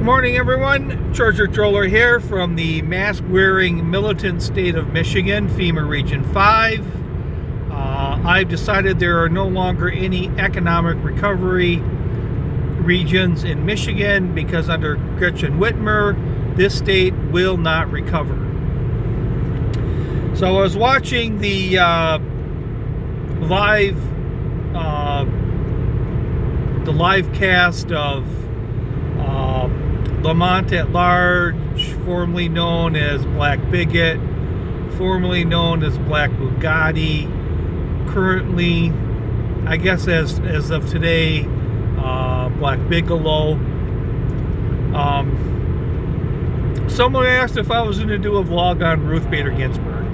Morning, everyone. Treasure Troller here from the mask-wearing militant state of Michigan, FEMA Region 5. I've decided there are no longer any economic recovery regions in Michigan because under Gretchen Whitmer, this state will not recover. So I was watching the live cast of Lamont at Large, formerly known as Black Bigot, formerly known as Black Bugatti, currently, I guess as of today, Black Bigelow. Someone asked if I was going to do a vlog on Ruth Bader Ginsburg.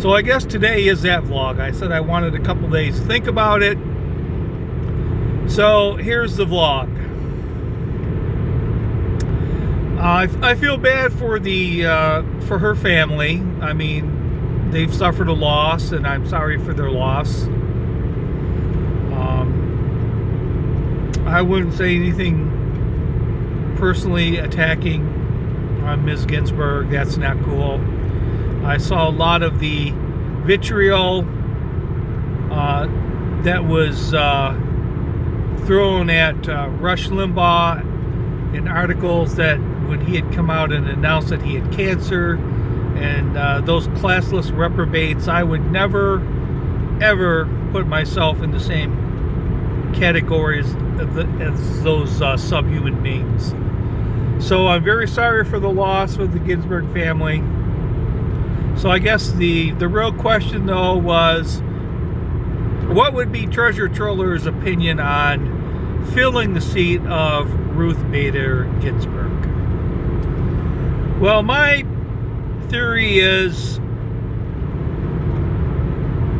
So I guess today is that vlog. I said I wanted a couple days to think about it. So here's the vlog. I feel bad for for her family. I mean, they've suffered a loss, and I'm sorry for their loss. I wouldn't say anything personally attacking on Ms. Ginsburg. That's not cool. I saw a lot of the vitriol that was thrown at Rush Limbaugh in articles that when he had come out and announced that he had cancer, and those classless reprobates. I would never, ever put myself in the same categories as those subhuman beings. So I'm very sorry for the loss of the Ginsburg family. So I guess the real question, though, was what would be Treasure Troller's opinion on filling the seat of Ruth Bader Ginsburg? Well, my theory is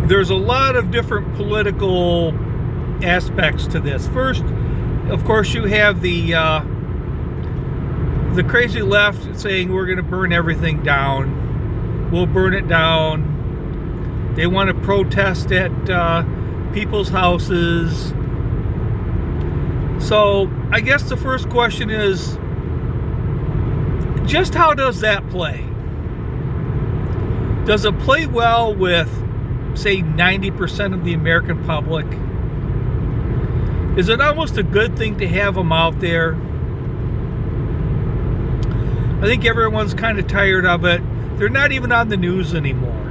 there's a lot of different political aspects to this. First, of course, you have the crazy left saying we're going to burn everything down. We'll burn it down. They want to protest at people's houses. So I guess the first question is, just how does that play? Does it play well with, say, 90% of the American public? Is it almost a good thing to have them out there? I think everyone's kind of tired of it. They're not even on the news anymore.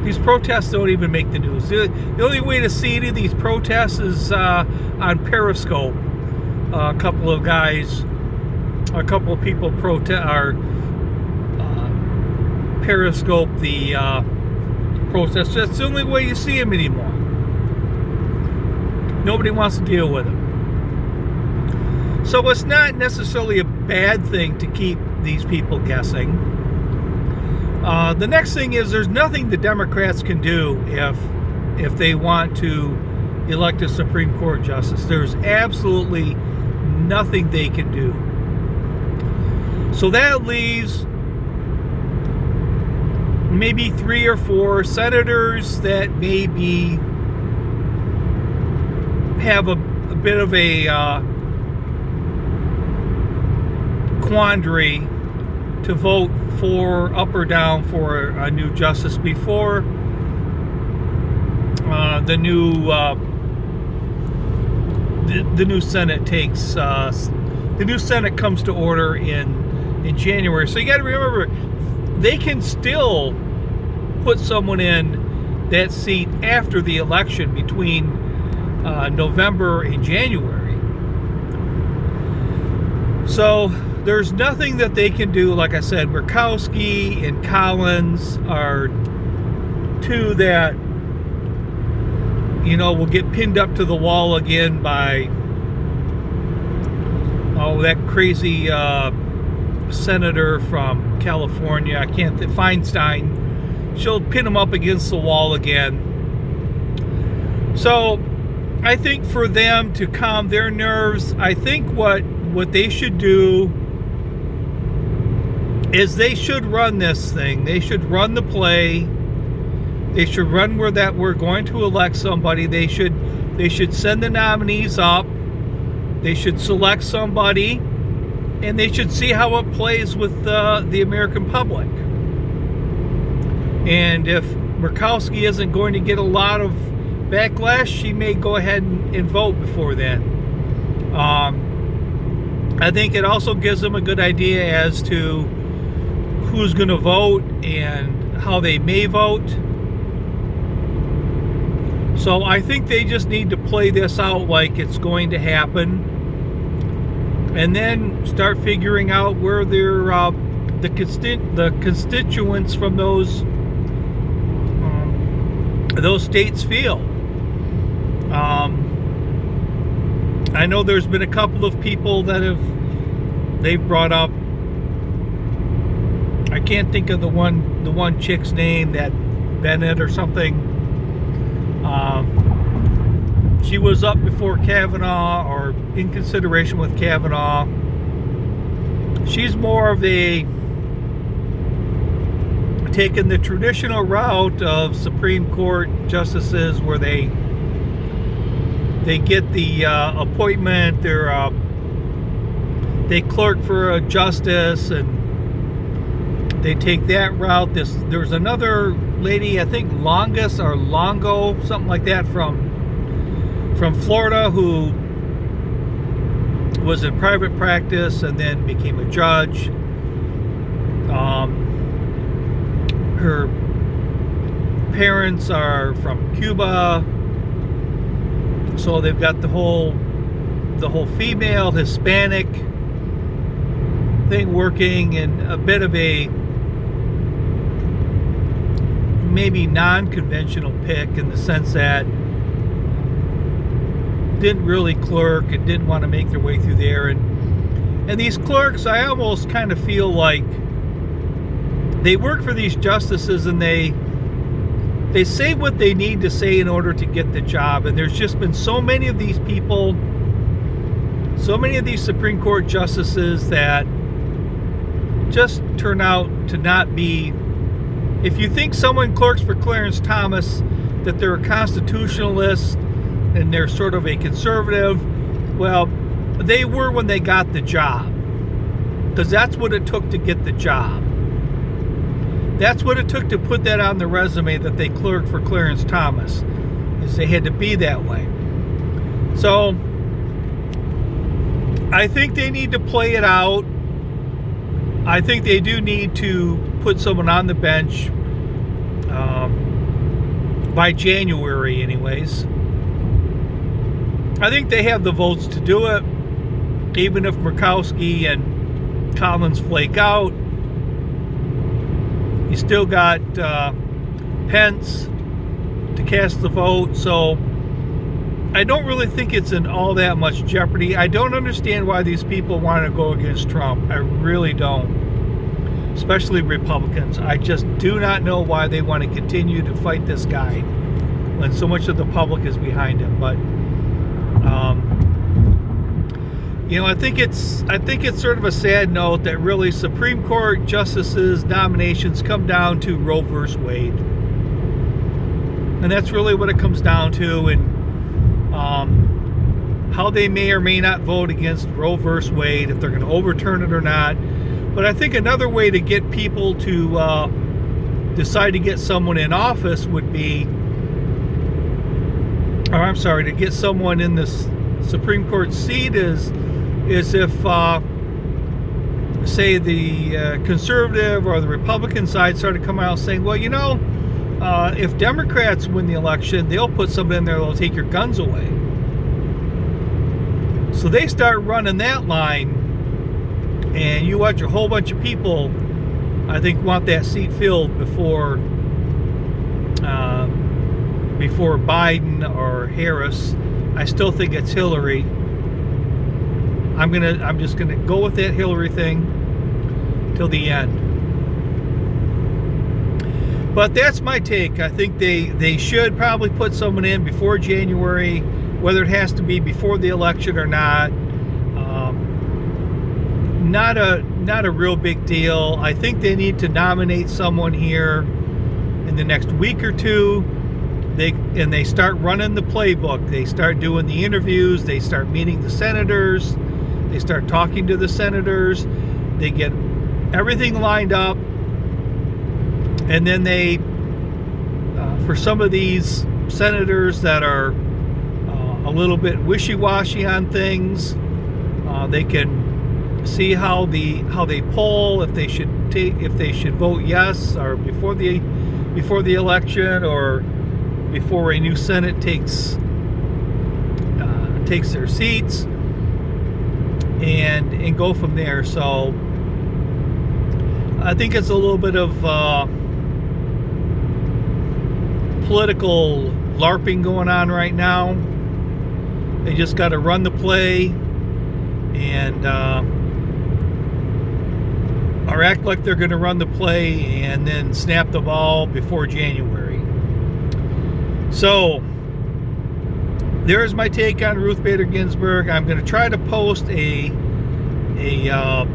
These protests don't even make the news. The only way to see any of these protests is on Periscope. A couple of people Periscope the protests. That's the only way you see them anymore. Nobody wants to deal with them. So it's not necessarily a bad thing to keep these people guessing. The next thing is there's nothing the Democrats can do if they want to elect a Supreme Court justice. There's absolutely nothing they can do. So that leaves maybe 3 or 4 senators that maybe have a bit of a quandary to vote for up or down for a new justice before the new Senate takes the new Senate comes to order in January. So you got to remember, they can still put someone in that seat after the election between November and January. So there's nothing that they can do. Like I said, Murkowski and Collins are two that, will get pinned up to the wall again by that crazy senator from California. I can't think, Feinstein. She'll pin him up against the wall again. So I think for them to calm their nerves, I think what they should do is they should run this thing. They should run the play. They should run we're going to elect somebody. They should send the nominees up. They should select somebody, and they should see how it plays with the American public. And if Murkowski isn't going to get a lot of backlash, she may go ahead and vote before then. I think it also gives them a good idea as to who's going to vote and how they may vote. So I think they just need to play this out like it's going to happen, and then start figuring out where their the constituents from those states feel. I know there's been a couple of people that they've brought up. I can't think of the one chick's name, that Bennett or something. She was up before Kavanaugh, or in consideration with Kavanaugh. She's more of taking the traditional route of Supreme Court justices, where they get the appointment, they clerk for a justice, and they take that route. There's another lady, I think Longo, something like that, from Florida, who was in private practice and then became a judge. Her parents are from Cuba, so they've got the whole female Hispanic thing working, and a bit of a maybe non-conventional pick, in the sense that didn't really clerk and didn't want to make their way through there. And these clerks, I almost kind of feel like they work for these justices, and they say what they need to say in order to get the job. And there's just been so many of these people, so many of these Supreme Court justices that just turn out to not be. If you think someone clerks for Clarence Thomas, that they're a constitutionalist and they're sort of a conservative, well, they were when they got the job, because that's what it took to get the job. That's what it took to put that on the resume, that they clerked for Clarence Thomas, is they had to be that way. So I think they need to play it out. I think they do need to put someone on the bench by January anyways. I think they have the votes to do it, even if Murkowski and Collins flake out. You still got Pence to cast the vote, so I don't really think it's in all that much jeopardy. I don't understand why these people want to go against Trump. I really don't, especially Republicans. I just do not know why they want to continue to fight this guy when so much of the public is behind him. But I think it's sort of a sad note that really Supreme Court justices nominations come down to Roe versus Wade, and that's really what it comes down to. And how they may or may not vote against Roe versus Wade, if they're going to overturn it or not. But I think another way to get people to decide to get someone in office would be, to get someone in this Supreme Court seat is if, say, the conservative or the Republican side started coming out saying, well, if Democrats win the election, they'll put somebody in there that'll take your guns away. So they start running that line, and you watch a whole bunch of people, I think, want that seat filled before Biden or Harris. I still think it's Hillary. I'm just gonna go with that Hillary thing till the end. But that's my take. I think they should probably put someone in before January, whether it has to be before the election or not. Not a real big deal. I think they need to nominate someone here in the next week or two. they start running the playbook. They start doing the interviews. They start meeting the senators. They start talking to the senators. They get everything lined up, and then they, for some of these senators that are a little bit wishy-washy on things, they can see how they poll, if they should vote yes or before the election, or before a new Senate takes their seats, and go from there. So I think it's a little bit of political LARPing going on right now. They just got to run the play and or act like they're going to run the play and then snap the ball before January. So there's my take on Ruth Bader Ginsburg. I'm going to try to post another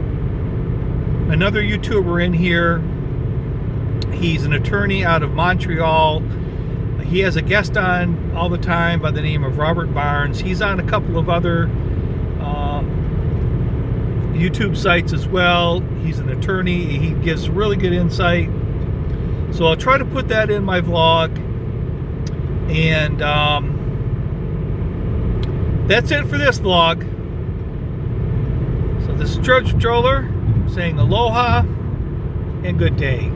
YouTuber in here. He's an attorney out of Montreal. He has a guest on all the time by the name of Robert Barnes. He's on a couple of other YouTube sites as well. He's an attorney. He gives really good insight. So I'll try to put that in my vlog. And that's it for this vlog. So this is George Stroller saying aloha and good day.